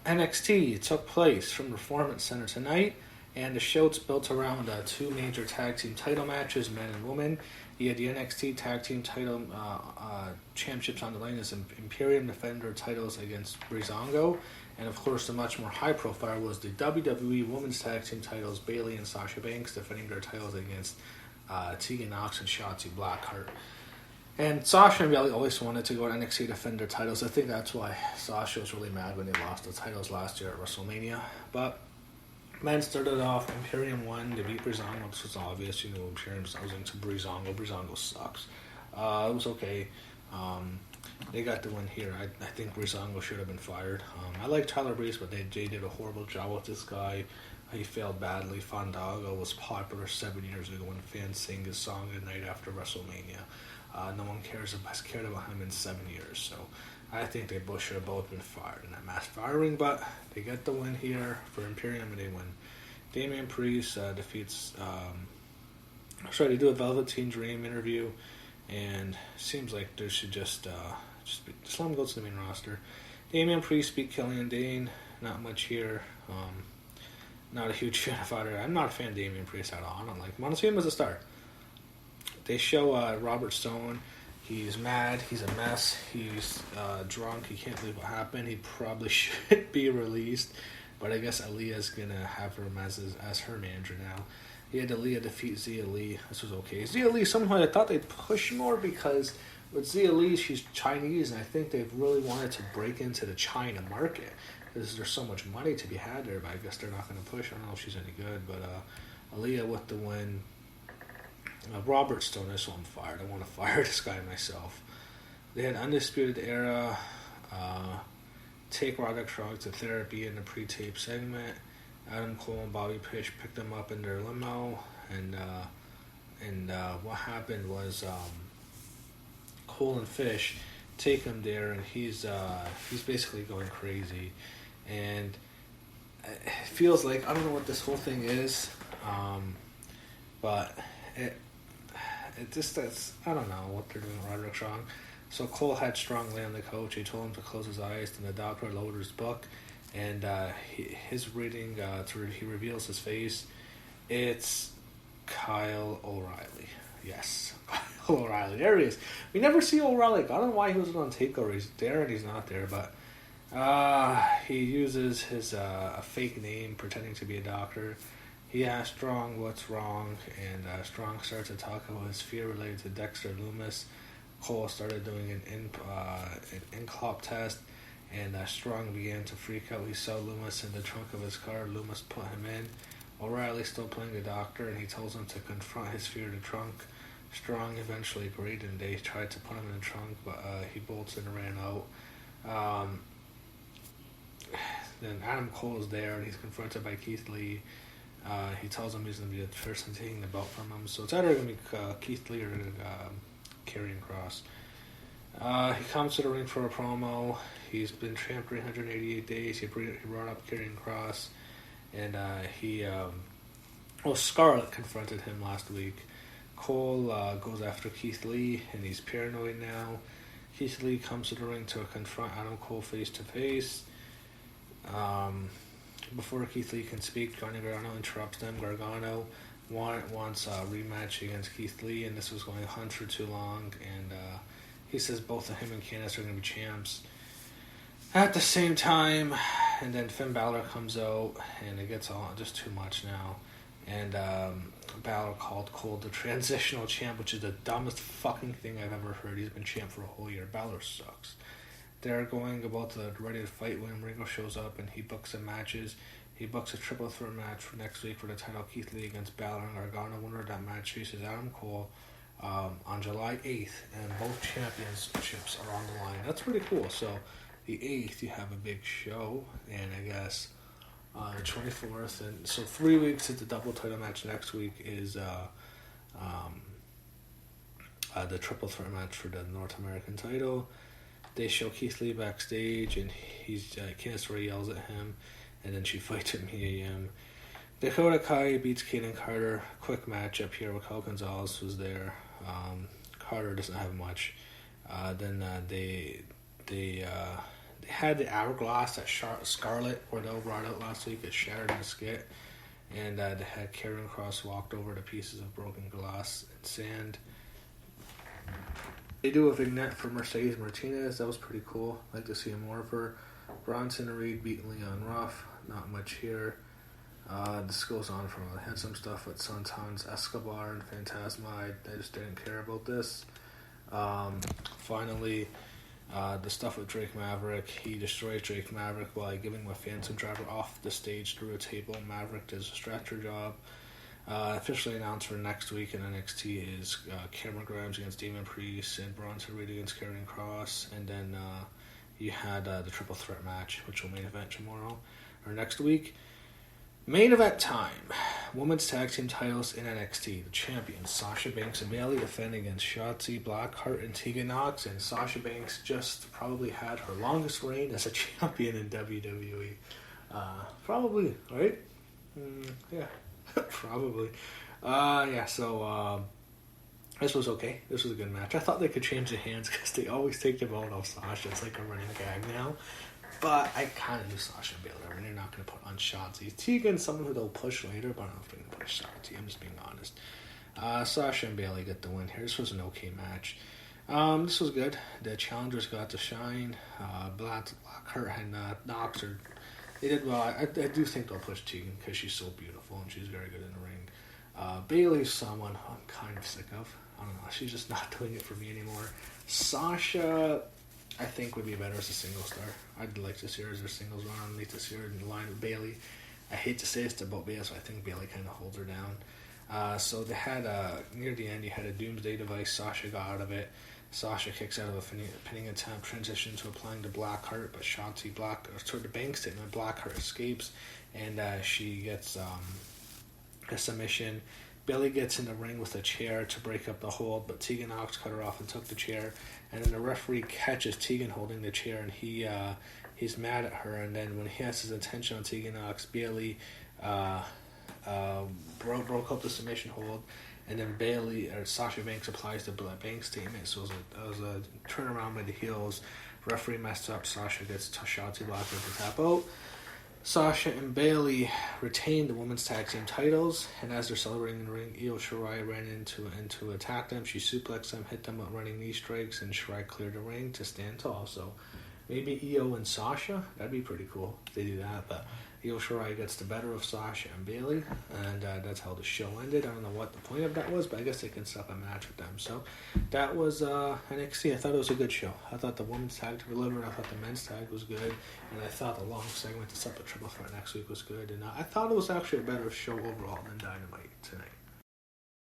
NXT took place from Performance Center tonight, and the show's built around two major tag team title matches, men and women. You had the NXT tag team title championships on the line as Imperium defender titles against Breezango, and of course the much more high profile was the WWE Women's Tag Team titles, Bayley and Sasha Banks defending their titles against Tegan Nox and Shotzi Blackheart. And Sasha and Bayley always wanted to go to NXT to defend their titles. I think that's why Sasha was really mad when they lost the titles last year at WrestleMania. But men started off, Imperium won, they beat Breezango. This was obvious, Imperium's losing to Breezango. Breezango sucks. It was okay. They got the win here. I think Breezango should have been fired. I like Tyler Breeze, but they did a horrible job with this guy. He failed badly. Fandango was popular 7 years ago when fans sang his song the night after WrestleMania. No one cared about him in 7 years. So I think they both should have both been fired in that mass firing. But they get the win here for Imperium, and they win. Damian Priest defeats... they do a Velveteen Dream interview, and seems like they should just let him go to the main roster. Damian Priest beat Killian Dane. Not much here. Not a huge fan of either. I'm not a fan of Damian Priest at all. I don't like him. I want to see him as a star. They show Robert Stone. He's mad. He's a mess. He's drunk. He can't believe what happened. He probably should be released. But I guess Aaliyah's going to have him as her manager now. He had Aaliyah defeat Xia Li. This was okay. Xia Li, somehow I thought they'd push more because with Xia Li, she's Chinese, and I think they've really wanted to break into the China market because there's so much money to be had there, but I guess they're not going to push. I don't know if she's any good, but Aaliyah with the win. Robert Stone, this one fired. I want to fire this guy myself. They had Undisputed Era take Roderick Strong to therapy in the pre-tape segment. Adam Cole and Bobby Fish picked them up in their limo, and what happened was Cole and Fish take him there, and he's basically going crazy, and it feels like I don't know what this whole thing is, but it just that's I don't know what they're doing with Roderick Strong. So Cole had Strong lay on the couch. He told him to close his eyes. Then the doctor lowered his book, and his reading he reveals his face. It's Kyle O'Reilly. Yes, Kyle O'Reilly. There he is. We never see O'Reilly. I don't know why he was on Takeover. He's there and he's not there, but he uses his a fake name pretending to be a doctor. He asked Strong what's wrong, and Strong started to talk about his fear related to Dexter Lumis. Cole started doing an in-clop test, and Strong began to freak out. He saw Lumis in the trunk of his car. Lumis put him in. O'Reilly still playing the doctor, and he tells him to confront his fear in the trunk. Strong eventually agreed, and they tried to put him in the trunk, but he bolted and ran out. Then Adam Cole is there, and he's confronted by Keith Lee. He tells him he's going to be the person taking the belt from him. So it's either going to be Keith Lee or Karrion Kross. He comes to the ring for a promo. He's been champ 388 days. He brought up Karrion Kross. And Scarlett confronted him last week. Cole goes after Keith Lee, and he's paranoid now. Keith Lee comes to the ring to confront Adam Cole face to face. Before Keith Lee can speak, Johnny Gargano interrupts them. Gargano wants a rematch against Keith Lee, and this was going on for too long. And he says both of him and Candice are going to be champs at the same time. And then Finn Balor comes out, and it gets all just too much now. And Balor called Cole the transitional champ, which is the dumbest fucking thing I've ever heard. He's been champ for a whole year. Balor sucks. They're going about to ready to fight when Ringo shows up, and he books some matches. He books a triple threat match for next week for the title. Keith Lee against Balor and Gargano. Winner of that match faces Adam Cole on July 8th, and both championships are on the line. That's pretty cool. So the 8th, you have a big show, and I guess the 24th, and so 3 weeks into the double title match next week is the triple threat match for the North American title. They show Keith Lee backstage, and Candice LeRae yells at him, and then she fights with Mia Yim. Dakota Kai beats Kaden Carter. Quick match up here. Raquel Gonzalez was there. Carter doesn't have much. Then they They had the hourglass that Scarlett Bordeaux brought out last week. It shattered in a skit. And they had Karrion Kross walked over to pieces of broken glass and sand. They do a vignette for Mercedes Martinez. That was pretty cool. I'd like to see more of her. Bronson Reed beat Leon Ruff. Not much here. This goes on from I had some stuff with Santans Escobar and Phantasma. I just didn't care about this. Finally, the stuff with Drake Maverick. He destroys Drake Maverick by giving him a Phantom Driver off the stage through a table. Maverick does a stretcher job. Officially announced for next week in NXT is Cameron Grimes against Damon Priest and Bronson Reed against Karrion Kross. And then you had the triple threat match, which will main event tomorrow or next week. Main event time. Women's tag team titles in NXT. The champions, Sasha Banks and Bayley, defending against Shotzi Blackheart and Tegan Nox. And Sasha Banks just probably had her longest reign as a champion in WWE. Probably, right? Yeah, probably. So this was okay. This was a good match. I thought they could change the hands because they always take the belt off Sasha. It's like a running gag now. But I kind of use Sasha and Bayley. I mean, they're not going to put on Shotzi. Tegan's someone who they'll push later, but I don't know if they're going to push Shotzi. I'm just being honest. Sasha and Bayley get the win here. This was an okay match. This was good. The challengers got to shine. Blackheart had Nox. They did well. I do think they'll push Tegan because she's so beautiful and she's very good in the ring. Bayley's someone I'm kind of sick of. I don't know. She's just not doing it for me anymore. Sasha, I think, would be better as a single star. I'd like to see her as a singles run. I'd like to see her in line with Bayley. I hate to say this about Bayley, so I think Bayley kind of holds her down. So they had, near the end, you had a Doomsday device. Sasha got out of it. Sasha kicks out of a pinning attempt, transitions to applying to Blackheart, but Shotzi the Banks did, and Blackheart escapes, and she gets a submission. Bayley gets in the ring with a chair to break up the hold, but Tegan Nox cut her off and took the chair. And then the referee catches Tegan holding the chair, and he's mad at her. And then when he has his attention on Tegan Nox, Bayley broke up the submission hold, and then Sasha Banks applies the Banks statement. So it was a turnaround by the heels. Referee messed up. Sasha gets Shotzi Blackheart to tap out. Sasha and Bayley retained the women's tag team titles, and as they're celebrating in the ring, Io Shirai ran in to attack them. She suplexed them, hit them with running knee strikes, and Shirai cleared the ring to stand tall. So maybe Io and Sasha, that'd be pretty cool if they do that. But Io Shirai gets the better of Sasha and Bayley, and that's how the show ended. I don't know what the point of that was, but I guess they can set up a match with them. So that was NXT. I thought it was a good show. I thought the women's tag delivered. I thought the men's tag was good, and I thought the long segment to set up the triple threat next week was good. And I thought it was actually a better show overall than Dynamite tonight.